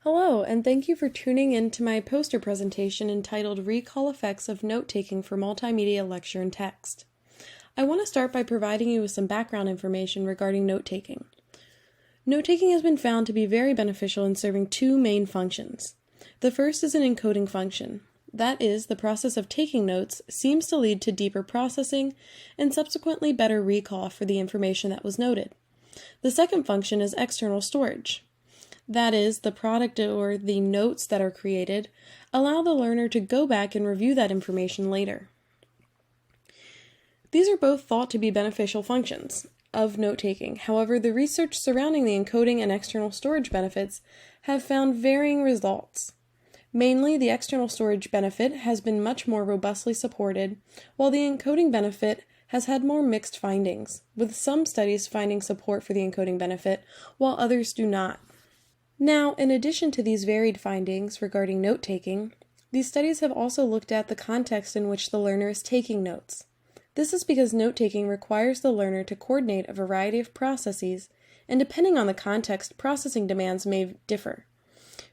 Hello, and thank you for tuning in to my poster presentation entitled Recall Effects of Note-Taking for Multimedia Lecture and Text. I want to start by providing you with some background information regarding note-taking. Note-taking has been found to be very beneficial in serving two main functions. The first is an encoding function. That is, the process of taking notes seems to lead to deeper processing and subsequently better recall for the information that was noted. The second function is external storage. That is, the product or the notes that are created allow the learner to go back and review that information later. These are both thought to be beneficial functions of note-taking. However, the research surrounding the encoding and external storage benefits have found varying results. Mainly, the external storage benefit has been much more robustly supported, while the encoding benefit has had more mixed findings, with some studies finding support for the encoding benefit, while others do not. Now, in addition to these varied findings regarding note-taking, these studies have also looked at the context in which the learner is taking notes. This is because note-taking requires the learner to coordinate a variety of processes, and depending on the context, processing demands may differ.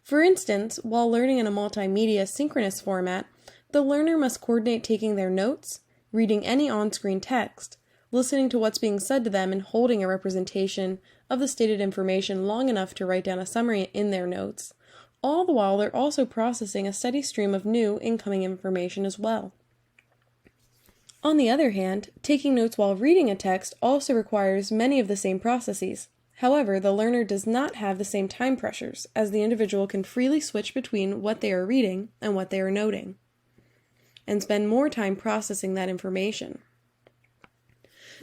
For instance, while learning in a multimedia synchronous format, the learner must coordinate taking their notes, reading any on-screen text, listening to what's being said to them, and holding a representation of the stated information long enough to write down a summary in their notes. All the while, they're also processing a steady stream of new incoming information as well. On the other hand, taking notes while reading a text also requires many of the same processes. However, the learner does not have the same time pressures, as the individual can freely switch between what they are reading and what they are noting, and spend more time processing that information.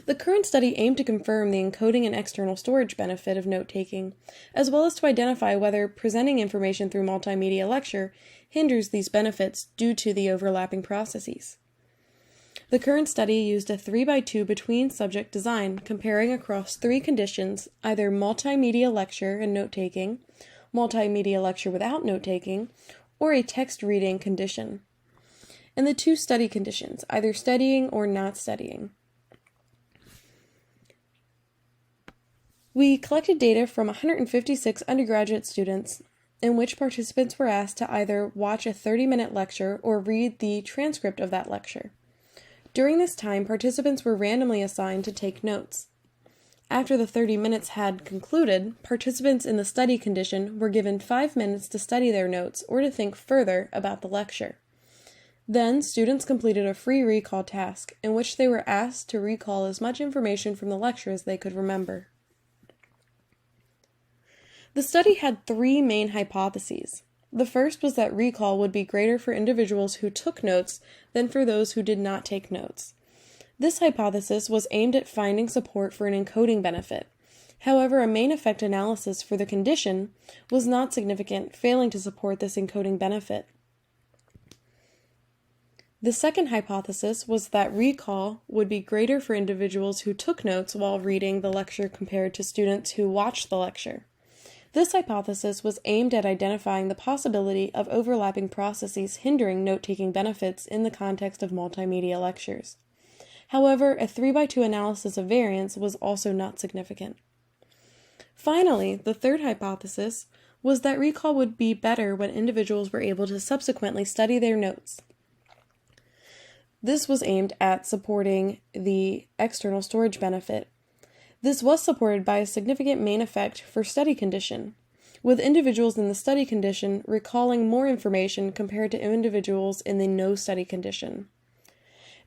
The current study aimed to confirm the encoding and external storage benefit of note-taking, as well as to identify whether presenting information through multimedia lecture hinders these benefits due to the overlapping processes. The current study used a 3x2 between subject design, comparing across three conditions, either multimedia lecture and note-taking, multimedia lecture without note-taking, or a text reading condition, and the two study conditions, either studying or not studying. We collected data from 156 undergraduate students in which participants were asked to either watch a 30-minute lecture or read the transcript of that lecture. During this time, participants were randomly assigned to take notes. After the 30 minutes had concluded, participants in the study condition were given 5 minutes to study their notes or to think further about the lecture. Then, students completed a free recall task in which they were asked to recall as much information from the lecture as they could remember. The study had three main hypotheses. The first was that recall would be greater for individuals who took notes than for those who did not take notes. This hypothesis was aimed at finding support for an encoding benefit. However, a main effect analysis for the condition was not significant, failing to support this encoding benefit. The second hypothesis was that recall would be greater for individuals who took notes while reading the lecture compared to students who watched the lecture. This hypothesis was aimed at identifying the possibility of overlapping processes hindering note-taking benefits in the context of multimedia lectures. However, a 3x2 analysis of variance was also not significant. Finally, the third hypothesis was that recall would be better when individuals were able to subsequently study their notes. This was aimed at supporting the external storage benefit. This was supported by a significant main effect for study condition, with individuals in the study condition recalling more information compared to individuals in the no study condition.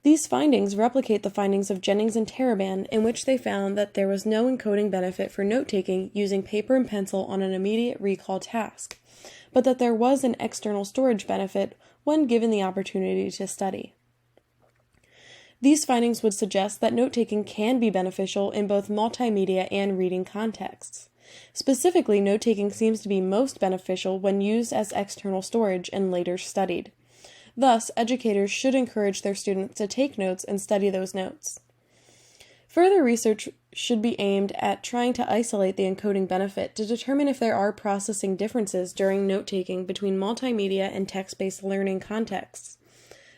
These findings replicate the findings of Jennings and Taraban, in which they found that there was no encoding benefit for note-taking using paper and pencil on an immediate recall task, but that there was an external storage benefit when given the opportunity to study. These findings would suggest that note-taking can be beneficial in both multimedia and reading contexts. Specifically, note-taking seems to be most beneficial when used as external storage and later studied. Thus, educators should encourage their students to take notes and study those notes. Further research should be aimed at trying to isolate the encoding benefit to determine if there are processing differences during note-taking between multimedia and text-based learning contexts.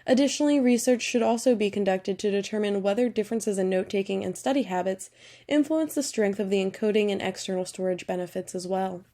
Additionally, research should also be conducted to determine whether differences in note-taking and study habits influence the strength of the encoding and external storage benefits as well.